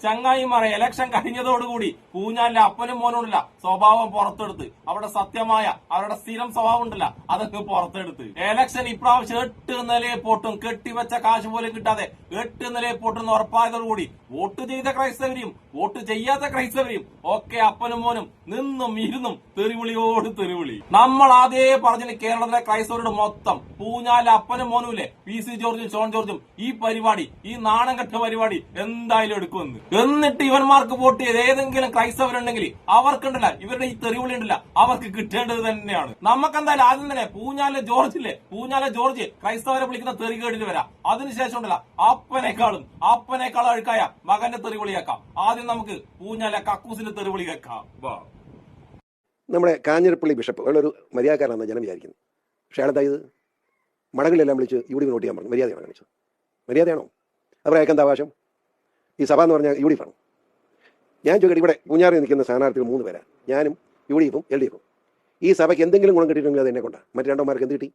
ചങ്ങായിമാരെ ഇലക്ഷൻ കഴിഞ്ഞതോടുകൂടി പൂഞ്ഞാലിലെ അപ്പനും മോനുമില്ല സ്വഭാവം പുറത്തെടുത്ത് അവിടെ സത്യമായ അവരുടെ സ്ഥിരം സ്വഭാവം ഉണ്ടല്ല അതൊക്കെ പുറത്തെടുത്ത് ഇലക്ഷൻ ഇപ്രാവശ്യം 8 നിലയെ പൊട്ടും കെട്ടിവെച്ച കാശ് പോലും കിട്ടാതെ 8 നിലയെ പൊട്ടുന്ന ഉറപ്പായതോടുകൂടി വോട്ട് ചെയ്ത ക്രൈസ്തവരെയും വോട്ട് ചെയ്യാത്ത ക്രൈസ്തവരെയും ഒക്കെ അപ്പനും മോനും നിന്നും ഇരുന്നും തെറിവിളിയോട് തെറിവിളി. നമ്മൾ ആദ്യേ പറഞ്ഞില്ല കേരളത്തിലെ ക്രൈസ്തവരോട് മൊത്തം പൂഞ്ഞാലിലെ അപ്പനും മോനുമില്ലേ PC ജോർജും ഷോൺ ജോർജും ഈ പരിപാടി ഈ നാണം കെട്ട പരിപാടി എന്തായാലും എടുക്കുമെന്ന്. എന്നിട്ട് ഇവന്മാർക്ക് വോട്ട് ചെയ്ത് ഏതെങ്കിലും ക്രൈസ്തവരുണ്ടെങ്കിൽ അവർക്കുണ്ടല്ല ഇവരുടെ ഈ തെറിവിളി ഉണ്ടല്ല അവർക്ക് കിട്ടേണ്ടത് തന്നെയാണ്. നമുക്കെന്തായാലും ആദ്യം തന്നെ പൂഞ്ഞാലിലെ ജോർജ് ക്രൈസ്തവരെ വിളിക്കുന്ന തെറികേടിൽ വരാം. അതിനുശേഷം ഉണ്ടല്ല അപ്പനേക്കാളും അഴുക്കായ മകന്റെ തെറിവിളിയേക്കാം. ആദ്യം നമുക്ക് പൂഞ്ഞാലെ കക്കൂസിന്റെ തെറിവിളി കേൾക്കാം. നമ്മുടെ കാഞ്ഞിരപ്പള്ളി ബിഷപ്പ് ഒരു മര്യാദക്കാരാണെന്ന് ജനം വിചാരിക്കുന്നു. പക്ഷേ അയാളെന്താ ഇത് മടകളിലെല്ലാം വിളിച്ച് ഇവിടെ വോട്ട് ചെയ്യാൻ പറഞ്ഞു. മര്യാദയാണ് കാണിച്ചത്. മര്യാദയാണോ? അവർ അയക്കെന്താ അവകാശം? ഈ സഭ എന്ന് പറഞ്ഞാൽ UDF ആണ്. ഞാൻ ചോദിക്കട്ടെ, ഇവിടെ പൂഞ്ഞാറിൽ നിൽക്കുന്ന സ്ഥാനാർത്ഥികൾ 3 പേരാണ്. ഞാനും UDFും LDFും. ഈ സഭയ്ക്ക് എന്തെങ്കിലും ഗുണം കിട്ടിയിട്ടുണ്ടെങ്കിൽ അത് എന്നെ കൊണ്ടാണ്. മറ്റു രണ്ടന്മാർക്ക് എന്ത് കിട്ടി?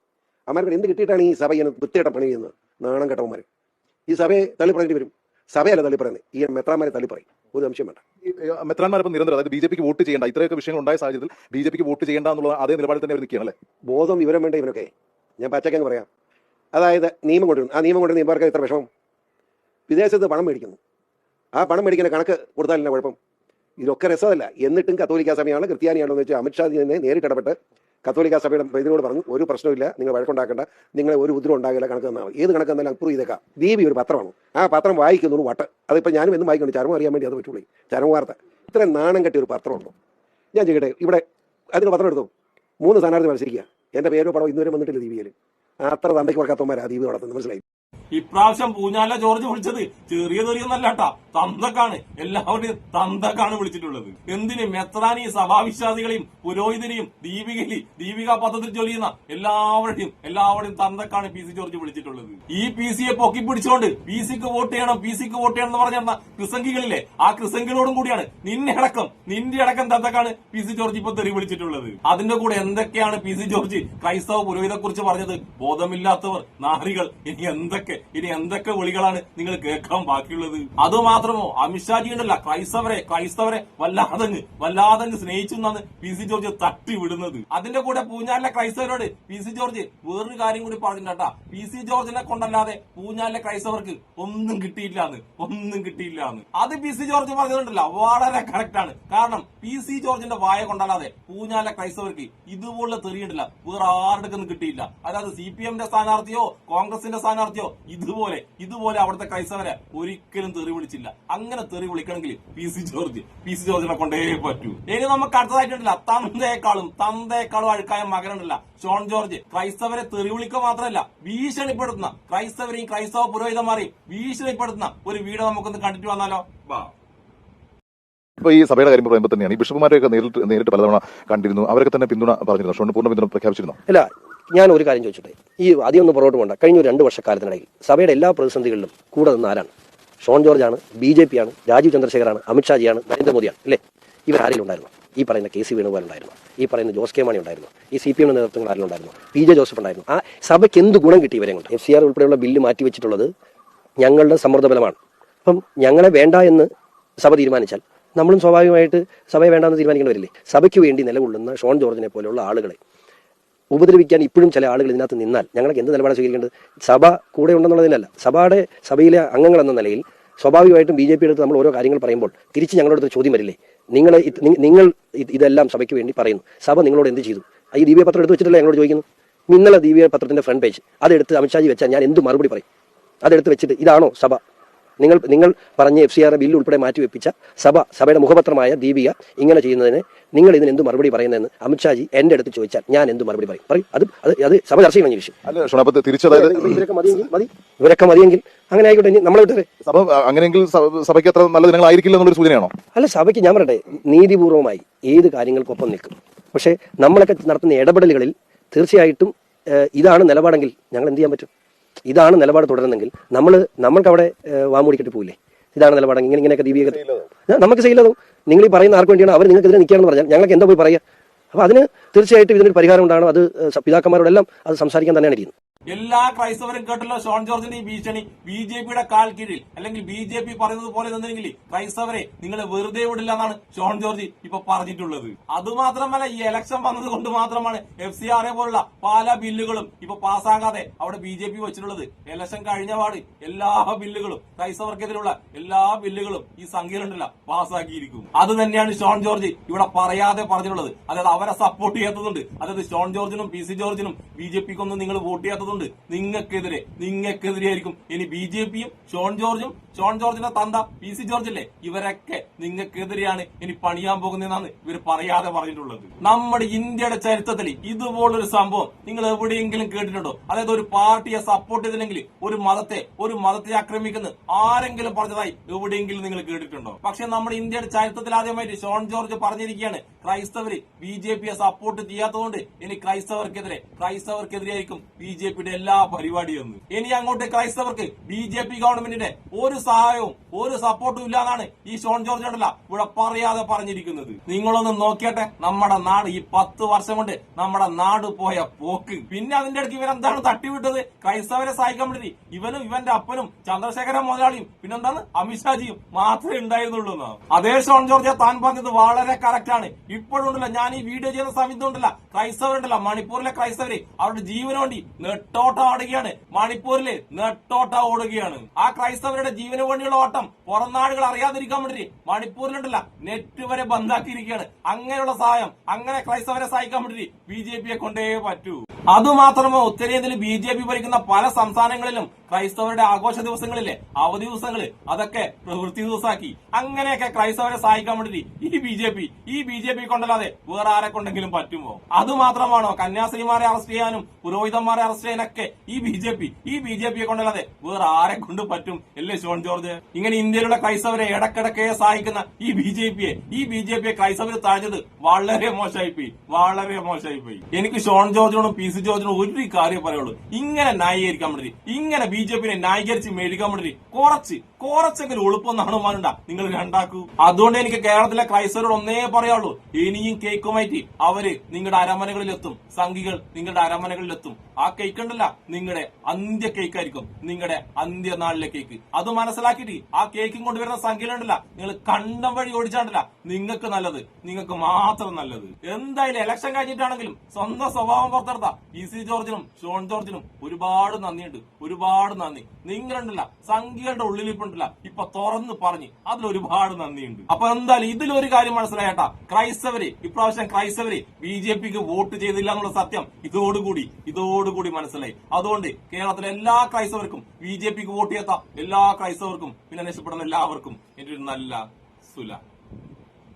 അമ്മമാർക്ക് എന്ത് കിട്ടിയിട്ടാണ് ഈ സഭ ഇങ്ങനെ വൃത്തിയായിട്ട് പണി ചെയ്യുന്നത്? നാണം കെട്ടവന്മാർ ഈ സഭയെ തള്ളിപ്പറയേണ്ടി വരും. സഭയല്ല തള്ളിപ്പറയുന്നത്, ഈ മെത്രാന്മാരെ തള്ളിപ്പറയും. ഒരു സംശയം വേണ്ട. മെത്രാന്മാരിപ്പം നിരന്തരം അതായത് BJPക്ക് വോട്ട് ചെയ്യേണ്ട ഇത്രയൊക്കെ വിഷയങ്ങൾ ഉണ്ടായ സാഹചര്യത്തിൽ BJPക്ക് വോട്ട് ചെയ്യേണ്ട എന്നുള്ള അതേ നിലപാടിൽ തന്നെ അവർ നിൽക്കുകയാണല്ലേ? ബോധം വിവരം വേണ്ട ഇവനൊക്കെ. ഞാൻ പച്ചക്കങ്ങ് പറയാം. അതായത് നിയമം കൊണ്ടുവരുന്നു. ആ നിയമം കൊണ്ടുവരുന്ന ഇവർക്ക് ഇത്ര വിഷമം. വിദേശത്ത് പണം മേടിക്കുന്നു. ആ പണം മേടിക്കുന്ന കണക്ക് കൊടുത്താലില്ല കുഴപ്പം. ഇതൊക്കെ രസമല്ല. എന്നിട്ടും കത്തോലിക്ക സഭയാണ് ക്രിസ്ത്യാനിയാണോ എന്ന് വെച്ചാൽ അമിത്ഷാ തന്നെ നേരിട്ടിടപെട്ട് കത്തോലിക്ക സഭയുടെ ഇതിനോട് പറഞ്ഞു, ഒരു പ്രശ്നമില്ല, നിങ്ങൾ വഴക്കുണ്ടാക്കേണ്ട, നിങ്ങളെ ഒരു ഉദ്രം ഉണ്ടാകില്ല, കണക്ക് തന്നാൽ ഏത് കണക്ക് തന്നാലും അപ്രൂവ് ചെയ്തേക്കാം. ദീപി ഒരു പത്രമാണ്. ആ പത്രം വായിക്കുന്നൊരു വട്ട്. അതിപ്പോൾ ഞാനും എന്നും വായിക്കുന്നു. ചരമം അറിയാൻ വേണ്ടി അത് പറ്റുള്ളൂ. ചരമ വാർത്ത ഇത്രയും നാണം കെട്ടിയ ഒരു പത്രമുണ്ടോ? ഞാൻ ചെയ്യട്ടെ, ഇവിടെ അതിന് പത്രം എടുത്തു 3 സ്ഥാനാർത്ഥി മത്സരിക്കുക. എൻ്റെ പേരോ പടം ഇന്നുവരെ വന്നിട്ടില്ല ദീപികയിൽ. അത്ര തന്തയ്ക്ക് വർക്കാത്തവന്മാരാ ദീപി നടത്തുന്നത്. മനസ്സിലായി? ഇപ്രാവശ്യം പൂഞ്ഞാലിലെ ജോർജ് വിളിച്ചത് ചെറിയ തെറിയൊന്നല്ലാട്ടാ, തന്തക്കാണ്. എല്ലാവരുടെയും തന്തക്കാണ് വിളിച്ചിട്ടുള്ളത്. എന്തിന്? മെത്രാനി സഭാവിശ്വാസികളെയും പുരോഹിതരെയും ദീപിക പദ്ധതിയിൽ ജോലി ചെയ്യുന്ന എല്ലാവരുടെയും തന്തക്കാണ് PC ജോർജ് വിളിച്ചിട്ടുള്ളത്. ഈ PCയെ പൊക്കി പിടിച്ചുകൊണ്ട് PCക്ക് വോട്ട് ചെയ്യണം എന്ന് പറഞ്ഞിരുന്ന ക്രിസംഗികളിലെ ആ ക്രിസംഗികളോടും കൂടിയാണ് നിന്റെ അടക്കം തന്തക്കാണ് PC ജോർജ് ഇപ്പൊ തെറി വിളിച്ചിട്ടുള്ളത്. അതിന്റെ കൂടെ എന്തൊക്കെയാണ് PC ജോർജ് ക്രൈസ്തവ പുരോഹിതരെ കുറിച്ച് പറഞ്ഞത്? ബോധമില്ലാത്തവർ, നാറികൾ, ഇനി എന്തൊക്കെ വിളികളാണ് നിങ്ങൾ കേൾക്കാൻ ബാക്കിയുള്ളത്? അതുമാത്രമോ, അമിത്ഷാജി ഉണ്ടല്ല ക്രൈസ്തവരെ വല്ലാതങ്ങ് സ്നേഹിച്ചു എന്നാണ് PC ജോർജ് തട്ടി വിടുന്നത്. അതിന്റെ കൂടെ പൂഞ്ഞാലിലെ ക്രൈസ്തവരോട് PC ജോർജ് വേറൊരു കാര്യം കൂടി പറഞ്ഞിട്ടാ, PC ജോർജിനെ കൊണ്ടല്ലാതെ പൂഞ്ഞാലിലെ ക്രൈസ്തവർക്ക് ഒന്നും കിട്ടിയില്ലാന്ന്. അത് PC ജോർജ് പറഞ്ഞതുണ്ടല്ല വളരെ കറക്റ്റ് ആണ്. കാരണം PC ജോർജിന്റെ വായ കൊണ്ടല്ലാതെ പൂഞ്ഞാലിലെ ക്രൈസ്തവർക്ക് ഇതുപോലുള്ള തെറിയുണ്ടല്ല വേറെ ആരുടെക്കൊന്നും കിട്ടിയില്ല. അതായത് CPMന്റെ സ്ഥാനാർത്ഥിയോ കോൺഗ്രസിന്റെ സ്ഥാനാർത്ഥിയോ ഇതുപോലെ അവിടുത്തെ ക്രൈസ്തവരെ ഒരിക്കലും തെറി വിളിച്ചില്ല. അങ്ങനെ തെറി വിളിക്കണമെങ്കിൽ PC ജോർജിനെ കൊണ്ടേ പറ്റൂ. ഇനി നമുക്ക് അടുത്തതായിട്ടുണ്ടല്ല തന്തേക്കാളും അഴുക്കായ മകനുണ്ടല്ല ഷോൺ ജോർജ്. ക്രൈസ്തവരെ തെറി വിളിക്കുക മാത്രമല്ല ഭീഷണിപ്പെടുത്തുന്ന, ക്രൈസ്തവരെയും ക്രൈസ്തവ പുരോഹിതന്മാരെയും ഭീഷണിപ്പെടുത്തുന്ന ഒരു വീഡിയോ നമുക്കൊന്ന് കണ്ടിട്ട് വന്നാലോ? ഇപ്പൊ ഈ സഭയുടെ കാര്യം പറയുമ്പോൾ തന്നെയാണ് ഈ ബിഷപ്പുമാരെയൊക്കെ നേരിട്ട് പലതവണ കണ്ടിരുന്നു. അവരൊക്കെ തന്നെ പിന്തുണ പറഞ്ഞിരുന്നു. ഷോൺ പൂർണ്ണ പിന്തുണ പ്രഖ്യാപിച്ചിരുന്നു. അല്ല, ഞാൻ ഒരു കാര്യം ചോദിച്ചോട്ടെ. ഈ അധികം ഒന്ന് പുറകോട്ട് പോകണ്ട. കഴിഞ്ഞ ഒരു 2 വർഷക്കാലത്തിനിടയിൽ സഭയുടെ എല്ലാ പ്രതിസന്ധികളിലും കൂടെ നിന്ന് ആരാണ്? ഷോൺ ജോർജാണ്, BJP ആണ്, രാജീവ് ചന്ദ്രശേഖറാണ്, അമിത്ഷാജിയാണ്, നരേന്ദ്രമോദിയാണ് അല്ലേ? ഇവർ ആരെങ്കിലും ഉണ്ടായിരുന്നു? ഈ പറയുന്ന KC വേണുഗോപാൽ ഉണ്ടായിരുന്നു, ഈ പറയുന്ന ജോസ് കെ മാണി ഉണ്ടായിരുന്നു, ഈ CPM നേതൃത്വങ്ങൾ ആരെങ്കിലും ഉണ്ടായിരുന്നു, PJ ജോസഫ് ഉണ്ടായിരുന്നു. ആ സഭയ്ക്ക് എന്ത് ഗുണം കിട്ടി ഇവരെ കൊണ്ട്? FCR ഉൾപ്പെടെയുള്ള ബില്ല് മാറ്റിവെച്ചിട്ടുള്ളത് ഞങ്ങളുടെ സമ്മർദ്ദഫലമാണ്. അപ്പം ഞങ്ങളെ വേണ്ട എന്ന് സഭ തീരുമാനിച്ചാൽ നമ്മളും സ്വാഭാവികമായിട്ട് സഭയെ വേണ്ടെന്ന് തീരുമാനിക്കേണ്ടി വരില്ലേ? സഭയ്ക്ക് വേണ്ടി നിലകൊള്ളുന്ന ഷോൺ ജോർജിനെ പോലെയുള്ള ആളുകളെ ഉപദ്രവിക്കാൻ ഇപ്പോഴും ചില ആളുകൾ ഇതിനകത്ത് നിന്നാൽ ഞങ്ങൾക്ക് എന്ത് നിലപാട് സ്വീകരിക്കേണ്ടത്? സഭ കൂടെ ഉണ്ടെന്നുള്ളതിനല്ല. സഭയിലെ അംഗങ്ങൾ എന്ന നിലയിൽ സ്വാഭാവികമായിട്ടും BJP എടുത്ത് നമ്മൾ ഓരോ കാര്യങ്ങൾ പറയുമ്പോൾ തിരിച്ച് ഞങ്ങളുടെ അടുത്ത് ചോദ്യം വരില്ലേ? നിങ്ങൾ ഇതെല്ലാം സഭയ്ക്ക് വേണ്ടി പറയുന്നു, സഭ നിങ്ങളോട് എന്ത് ചെയ്തു? ഈ ദീപിക പത്രം എടുത്ത് വെച്ചിട്ടല്ലേ ഞങ്ങളോട് ചോദിക്കുന്നു. ഇന്നലെ ദീപിക പത്രത്തിന്റെ ഫ്രണ്ട് പേജ് അതെടുത്ത് അമിത്ഷാജി വെച്ചാൽ ഞാൻ എന്ത് മറുപടി പറയും? അതെടുത്ത് വെച്ചിട്ട് ഇതാണോ സഭ? നിങ്ങൾ പറഞ്ഞ FCR ബില്ല് ഉൾപ്പെടെ മാറ്റിവെപ്പിച്ച സഭയുടെ മുഖപത്രമായ ദീപിക ഇങ്ങനെ ചെയ്യുന്നതിന് നിങ്ങൾ ഇതിന് എന്ത് മറുപടി പറയുന്നതെന്ന് അമിത്ഷാജി എന്റെ അടുത്ത് ചോദിച്ചാൽ ഞാൻ എന്ത് മറുപടി പറയും? അത് സഭ ചർച്ച ചെയ്യുന്ന വിഷയം. ഇവരൊക്കെ മതിയെങ്കിൽ അങ്ങനെ ആയിക്കോട്ടെ, നമ്മളെ വിട്ടേ. സഭ അങ്ങനെയെങ്കിൽ സഭയ്ക്ക് അത്ര നല്ല ദിനങ്ങളായിരിക്കില്ല എന്നുള്ളൊരു സൂചനയാണോ? അല്ല, സഭയ്ക്ക് ഞാൻ പറയട്ടെ, നീതിപൂർവമായി ഏത് കാര്യങ്ങൾക്കൊപ്പം നിൽക്കും. പക്ഷെ നമ്മളൊക്കെ നടത്തുന്ന ഇടപെടലുകളിൽ തീർച്ചയായിട്ടും ഇതാണ് നിലപാടെങ്കിൽ ഞങ്ങൾ എന്ത് ചെയ്യാൻ പറ്റും? ഇതാണ് നിലപാട് തുടരുന്നെങ്കിൽ നമ്മൾക്ക് അവിടെ വാമൂടിക്കെട്ടി പോയില്ലേ? ഇതാണ് നിലപാടെങ്കിൽ ഇങ്ങനെയൊക്കെ ദീപിക നമുക്ക് ചെയ്യില്ലതും. നിങ്ങൾ ഈ പറയുന്ന ആർക്ക് വേണ്ടിയാണ്? അവർ നിങ്ങൾക്കെതിരെ നിൽക്കുകയാണെന്ന് പറഞ്ഞാൽ ഞങ്ങൾക്ക് എന്താ പോയി പറയുക? അപ്പൊ അതിന് തീർച്ചയായിട്ടും ഇതിനൊരു പരിഹാരം ഉണ്ടാകണം. അത് പിതാക്കന്മാരോടെല്ലാം അത് സംസാരിക്കാൻ തന്നെയാണ് ഇരിക്കുന്നത്. എല്ലാ ക്രൈസ്തവരും കേട്ടല്ലോ ഷോൺ ജോർജിന്റെ ഈ ഭീഷണി. BJPയുടെ കാൽ കീഴിൽ അല്ലെങ്കിൽ BJP പറയുന്നത് പോലെ നിന്നെങ്കിൽ ക്രൈസ്തവരെ നിങ്ങൾ വെറുതെ വിടില്ല എന്നാണ് ഷോൺ ജോർജ് ഇപ്പൊ പറഞ്ഞിട്ടുള്ളത്. അതുമാത്രമല്ല, ഈ ഇലക്ഷൻ വന്നത് കൊണ്ട് മാത്രമാണ് FCRA പോലുള്ള പല ബില്ലുകളും ഇപ്പൊ പാസ്സാകാതെ അവിടെ BJP വെച്ചിട്ടുള്ളത്. ഇലക്ഷൻ കഴിഞ്ഞ പാട് എല്ലാ ബില്ലുകളും ക്രൈസ്തവർക്കെതിരെയുള്ള എല്ലാ ബില്ലുകളും ഈ സംഖ്യയിലുണ്ടല്ല പാസ്സാക്കിയിരിക്കും. അത് തന്നെയാണ് ഷോൺ ജോർജ് ഇവിടെ പറയാതെ പറഞ്ഞിട്ടുള്ളത്. അതായത് അവരെ സപ്പോർട്ട് ചെയ്യാത്തതുണ്ട്. അതായത് ഷോൺ ജോർജിനും PC ജോർജിനും BJPക്കൊന്നും നിങ്ങൾ വോട്ട് ചെയ്യാത്തതുണ്ട്. നിങ്ങൾക്കെതിരെയായിരിക്കും ഇനി BJPയും ഷോൺ ജോർജിന്റെ തന്ത PC ജോർജല്ലേ, ഇവരൊക്കെ നിങ്ങൾക്കെതിരെയാണ് ഇനി പണിയാൻ പോകുന്നതെന്നാണ് ഇവർ പറയാതെ പറഞ്ഞിട്ടുള്ളത്. നമ്മുടെ ഇന്ത്യയുടെ ചരിത്രത്തിൽ ഇതുപോലൊരു സംഭവം നിങ്ങൾ എവിടെയെങ്കിലും കേട്ടിട്ടുണ്ടോ? അതായത് ഒരു പാർട്ടിയെ സപ്പോർട്ട് ചെയ്തില്ലെങ്കിൽ ഒരു മതത്തെ ആക്രമിക്കുന്ന ആരെങ്കിലും പറഞ്ഞതായി എവിടെയെങ്കിലും നിങ്ങൾ കേട്ടിട്ടുണ്ടോ? പക്ഷെ നമ്മുടെ ഇന്ത്യയുടെ ചരിത്രത്തിൽ ആദ്യമായിട്ട് ഷോൺ ജോർജ് പറഞ്ഞിരിക്കുകയാണ്, ക്രൈസ്തവര് BJPയെ സപ്പോർട്ട് ചെയ്യാത്തതുകൊണ്ട് ഇനി ക്രൈസ്തവർക്കെതിരെയായിരിക്കും BJPയുടെ എല്ലാ പരിപാടിയും. ഇനി അങ്ങോട്ട് ക്രൈസ്തവർക്ക് BJP ഗവൺമെന്റിന്റെ ഒരു സഹായവും ഒരു സപ്പോർട്ടും ഇല്ലാന്നാണ് ഈ ഷോൺ ജോർജ് ഉണ്ടല്ല ഇവിടെ പറയാതെ പറഞ്ഞിരിക്കുന്നത്. നിങ്ങളൊന്ന് നോക്കിയട്ടെ നമ്മുടെ നാട്, ഈ 10 വർഷം കൊണ്ട് നമ്മുടെ നാട് പോയ പോക്ക്. പിന്നെ അതിന്റെ ഇടയ്ക്ക് ഇവരെന്താണ് തട്ടിവിട്ടത്? ക്രൈസ്തവരെ സഹായിക്കാൻ വേണ്ടി ഇവനും ഇവന്റെ അപ്പനും ചന്ദ്രശേഖരൻ മുതലാളിയും പിന്നെന്താണ് അമിത്ഷാജിയും മാത്രമേ ഉണ്ടായിരുന്നുള്ളൂ. അതേ ഷോൺ ജോർജ് താൻ പറഞ്ഞത് വളരെ കറക്റ്റ് ആണ്. ഇപ്പോഴുണ്ടല്ലോ ഞാൻ ഈ വീഡിയോ ചെയ്ത സമയത്ത് ഉണ്ടല്ല ക്രൈസ്തവരുണ്ടല്ലോ, മണിപ്പൂരിലെ ക്രൈസ്തവര് അവരുടെ ജീവന് വേണ്ടി നെട്ടോട്ടം ഓടുകയാണ്. മണിപ്പൂരില് നെട്ടോട്ടം ഓടുകയാണ്. ആ ക്രൈസ്തവരുടെ ജീവന് വേണ്ടിയുള്ള ഓട്ടം പുറം നാടുകൾ അറിയാതിരിക്കാൻ വേണ്ടി മണിപ്പൂരിലുണ്ടല്ല നെറ്റ് വരെ ബന്ധാക്കിയിരിക്കുകയാണ്. അങ്ങനെയുള്ള സഹായം, അങ്ങനെ ക്രൈസ്തവരെ സഹായിക്കാൻ വേണ്ടി BJPയെ കൊണ്ടേ പറ്റൂ. അതുമാത്രമോ ഉത്തരേന്ത്യയിൽ BJP ഭരിക്കുന്ന പല സംസ്ഥാനങ്ങളിലും ക്രൈസ്തവരുടെ ആഘോഷ ദിവസങ്ങളിലെ അവധി ദിവസങ്ങള് അതൊക്കെ പ്രവൃത്തി ദിവസമാക്കി. അങ്ങനെയൊക്കെ ക്രൈസ്തവരെ സഹായിക്കാൻ വേണ്ടി ഈ BJP കൊണ്ടല്ലാതെ വേറെ ആരെ കൊണ്ടെങ്കിലും പറ്റുമോ? അതുമാത്രമാണോ കന്യാസ്ത്രീമാരെ അറസ്റ്റ് ചെയ്യാനും പുരോഹിതന്മാരെ അറസ്റ്റ് ചെയ്യാനൊക്കെ ഈ BJPയെ കൊണ്ടല്ലാതെ വേറെ ആരെ കൊണ്ട് പറ്റും? അല്ലേ ഷോൺ ജോർജ്? ഇങ്ങനെ ഇന്ത്യയിലുള്ള ക്രൈസ്തവരെ ഇടക്കിടക്കെ സഹായിക്കുന്ന ഈ BJPയെ ക്രൈസ്തവര് താഴ്ന്നത് വളരെ മോശമായിപ്പോയി. എനിക്ക് ഷോൺ ജോർജിനോടും PC ജോർജിനോടും ഒരു കാര്യം പറയുള്ളൂ, ഇങ്ങനെ ന്യായീകരിക്കാൻ വേണ്ടി, ഇങ്ങനെ BJPയെ ന്യായീകരിച്ച് മേടിക്കാൻ വേണ്ടി കുറച്ചെങ്കിലും എളുപ്പമെന്നാണോ മാനുണ്ട നിങ്ങൾ രണ്ടാക്കൂ. അതുകൊണ്ട് എനിക്ക് കേരളത്തിലെ ക്രൈസ്തവരോട് ഒന്നേ പറയാനുള്ളൂ, ഇനിയും കേക്കുമായിട്ട് അവര് നിങ്ങളുടെ അരമനകളിലെത്തും, സംഘികൾ നിങ്ങളുടെ അരമനകളിലെത്തും. ആ കേക്ക് ഉണ്ടല്ല നിങ്ങളുടെ അന്ത്യ കേക്കായിരിക്കും, നിങ്ങളുടെ അന്ത്യനാളിലെ കേക്ക്. അത് മനസ്സിലാക്കിയിട്ട് ആ കേക്കും കൊണ്ടുവരുന്ന സംഖ്യയിലുണ്ടല്ല നിങ്ങൾ കണ്ടം വഴി ഓടിച്ചാണ്ടല്ല നിങ്ങൾക്ക് മാത്രം നല്ലത്. എന്തായാലും ഇലക്ഷൻ കഴിഞ്ഞിട്ടാണെങ്കിലും സ്വന്തം സ്വഭാവം പുറത്തെടുത്ത PC ജോർജിനും ഷോൺ ജോർജിനും ഒരുപാട് നന്ദിയുണ്ട്. നിങ്ങളുണ്ടല്ല സംഖ്യകളുടെ ഉള്ളിലിപ്പുണ്ടല്ല ഇപ്പൊ തുറന്ന് പറഞ്ഞ് അതിലൊരുപാട് നന്ദിയുണ്ട്. അപ്പൊ എന്തായാലും ഇതിലൊരു കാര്യം മനസ്സിലായട്ടാ, ഇപ്രാവശ്യം ക്രൈസ്തവര് BJPക്ക് വോട്ട് ചെയ്തില്ല എന്നുള്ള സത്യം ഇതോടുകൂടി മനസ്സിലായി. അതുകൊണ്ട് കേരളത്തിലെ എല്ലാ ക്രൈസ്തവർക്കും, BJPക്ക് വോട്ട് ചെയ്യാത്ത എല്ലാ ക്രൈസ്തവർക്കും, പിന്നെ രക്ഷപ്പെടുന്ന എല്ലാവർക്കും എന്റെ ഒരു നല്ല സുല.